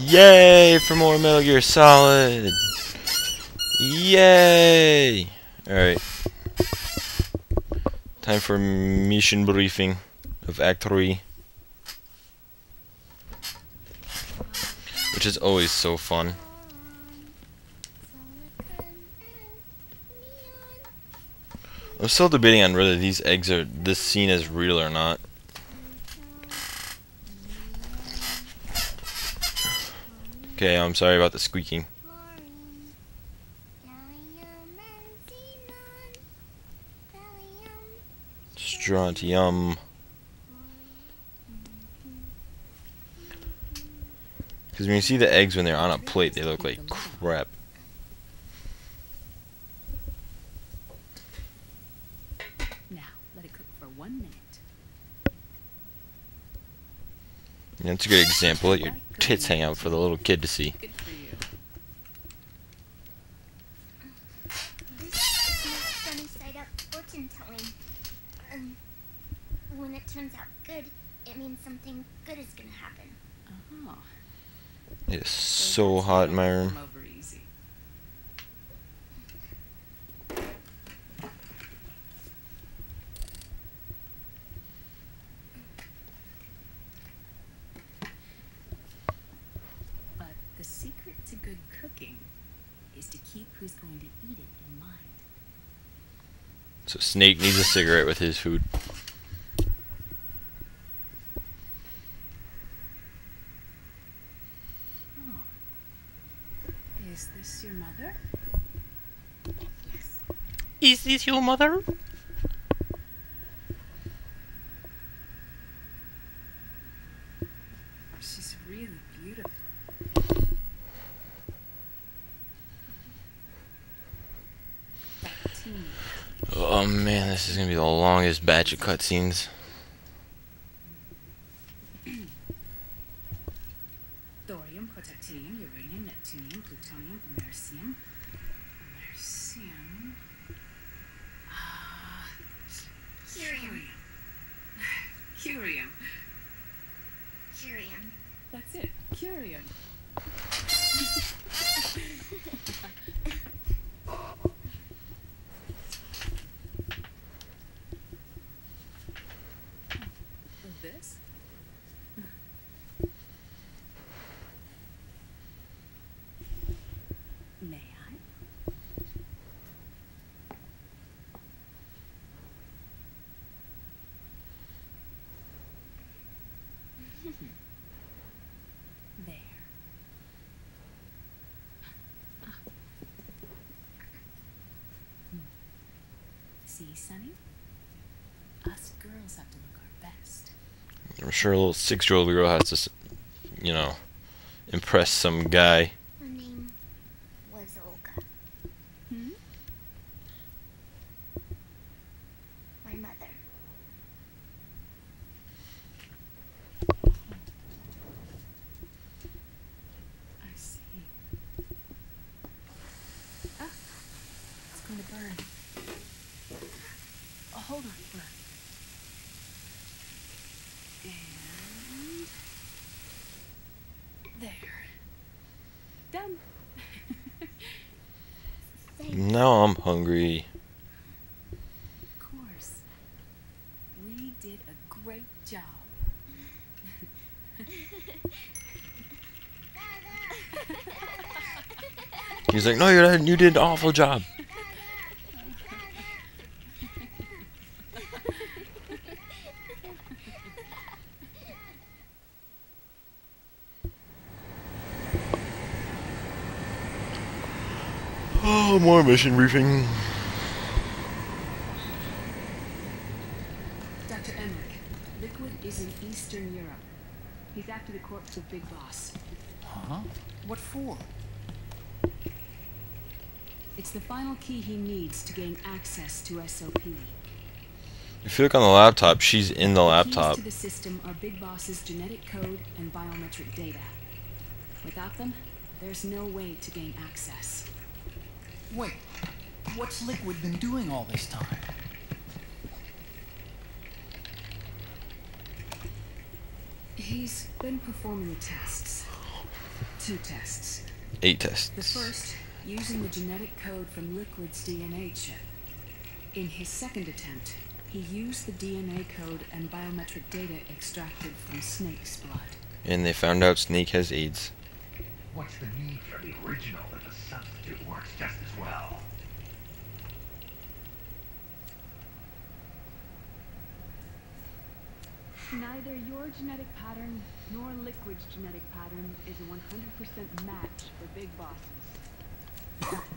Yay for more Metal Gear Solid! Yay! Alright. Time for mission briefing of Act 3. Which is always so fun. I'm still debating on whether this scene is real or not. Okay, I'm sorry about the squeaking. Strontium. Because when you see the eggs when they're on a plate, they look like crap. Now, let it cook for 1 minute. Yeah, that's a good example. Let your tits hang out for the little kid to see. Good for you. This is my sunny side up fortune telling. When it turns out good, it means something good is gonna happen. Oh. It is so hot in my room. Come over easy. But the secret to good cooking is to keep who's going to eat it in mind. So Snake needs a cigarette with his food. Is this your mother? Yes. Is this your mother? She's really beautiful. That teeny. Oh man, this is gonna be the longest batch of cutscenes. Thorium, protactinium, uranium, neptunium, plutonium, americium. Americium. Curium. Curium. Curium. That's it. Curium. This? May I? There. See, Sonny? Us girls have to look our best. I'm sure a little 6-year-old girl has to, you know, impress some guy. Her name was Olga. Hmm? My mother. I see. Ah, it's going to burn. Oh, hold on, burn. And there. Done. Now I'm hungry. Of course. We did a great job. He's like, no, you did an awful job. Oh, more mission briefing. Dr. Emmerich, Liquid is in Eastern Europe. He's after the corpse of Big Boss. Huh? What for? It's the final key he needs to gain access to SOP. If you look on the laptop, she's in the The laptop. keys to the system are Big Boss's genetic code and biometric data. Without them, there's no way to gain access. Wait, what's Liquid been doing all this time? He's been performing tests. 2 tests. 8 tests. The first, using the genetic code from Liquid's DNA chip. In his second attempt, he used the DNA code and biometric data extracted from Snake's blood. And they found out Snake has AIDS. What's the need for the original if the substitute works just as well? Neither your genetic pattern nor Liquid's genetic pattern is a 100% match for big bosses.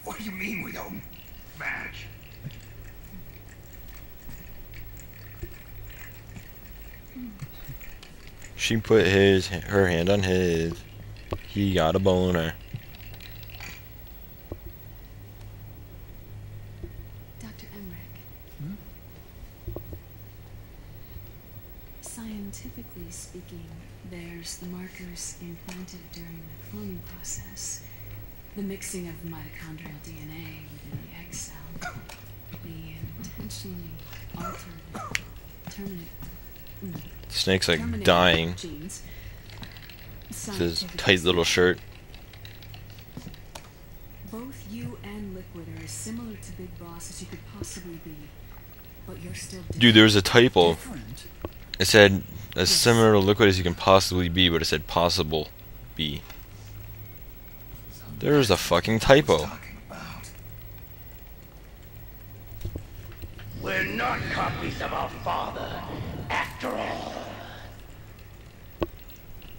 What do you mean we don't match? She put her hand on his. He got a boner. Dr. Emmerich. Hmm? Scientifically speaking, there's the markers implanted during the cloning process. The mixing of mitochondrial DNA within the egg cell. The intentionally altered Snake's like terminated dying. genes. With his Scientifically tight little shirt. both you and Liquid are as similar to Big Boss as you could possibly be, but you're still different. Dude, there was a typo. Different? It said as similar to Liquid as you can possibly be, but it said possible be. There was a fucking typo. Talking about. We're not copies of our father, after all.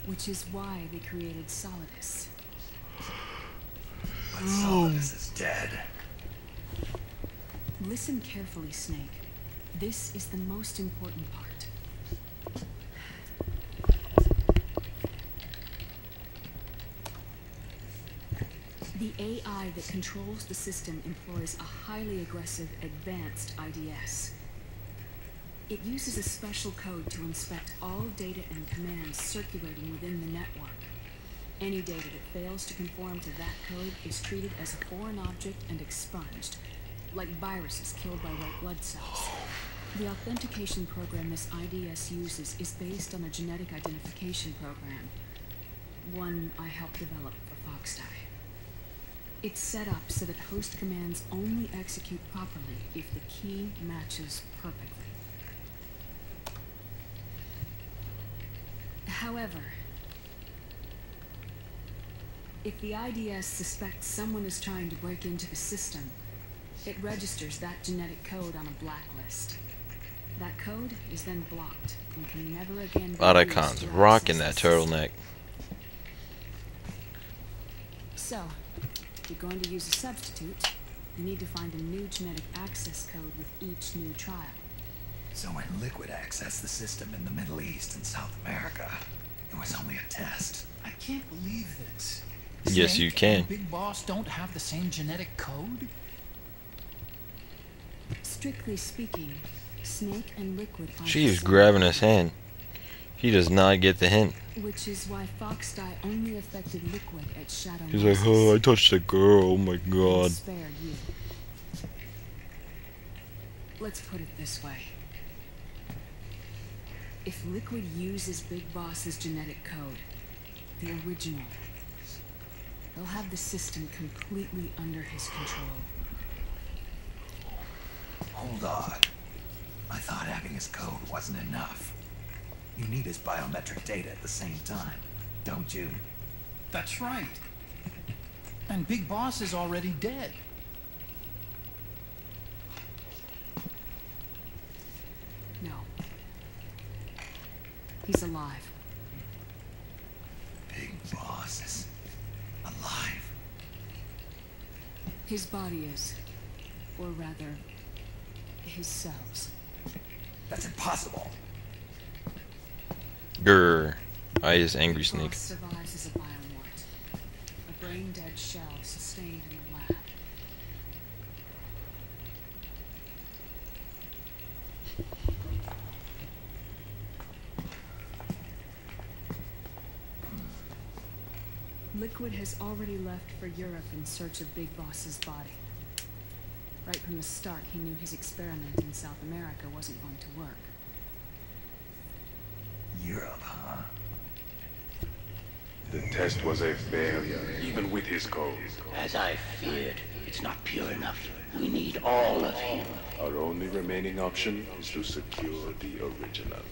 Which is why they created Solidus. But Solidus is dead. Listen carefully, Snake. This is the most important part. The AI that controls the system employs a highly aggressive, advanced IDS. It uses a special code to inspect all data and commands circulating within the network. Any data that fails to conform to that code is treated as a foreign object and expunged, like viruses killed by white blood cells. The authentication program this IDS uses is based on a genetic identification program, one I helped develop for Foxdie. It's set up so that host commands only execute properly if the key matches perfectly. However, if the IDS suspects someone is trying to break into the system, it registers that genetic code on a blacklist. That code is then blocked and can never again be Lot of used cons. to Rocking that access the system. turtleneck. So, if you're going to use a substitute, you need to find a new genetic access code with each new trial. So when Liquid accessed the system in the Middle East and South America, it was only a test. I can't believe this. Yes, Snake you can. and Big Boss don't have the same genetic code? Strictly speaking, Snake and Liquid are She the is same, grabbing his hand. He does not get the hint. which is why Foxdie only affected Liquid at Shadow He's like, Moses oh, I touched a girl. Oh my and god. spare you. Let's put it this way. If Liquid uses Big Boss's genetic code, the original, they'll have the system completely under his control. Hold on. I thought having his code wasn't enough. You need his biometric data at the same time, don't you? That's right. And Big Boss is already dead. No. He's alive. Big Boss is alive. His body is. Or rather, his cells. That's impossible. Grr. I is angry Big Snake. Boss survives as a biomort. A brain-dead shell sustained in the lab. Liquid has already left for Europe in search of Big Boss's body. Right from the start, he knew his experiment in South America wasn't going to work. Europe, huh? The test was a failure, even with his code. As I feared, it's not pure enough. We need all of him. Our only remaining option is to secure the original.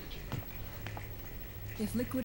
If Liquid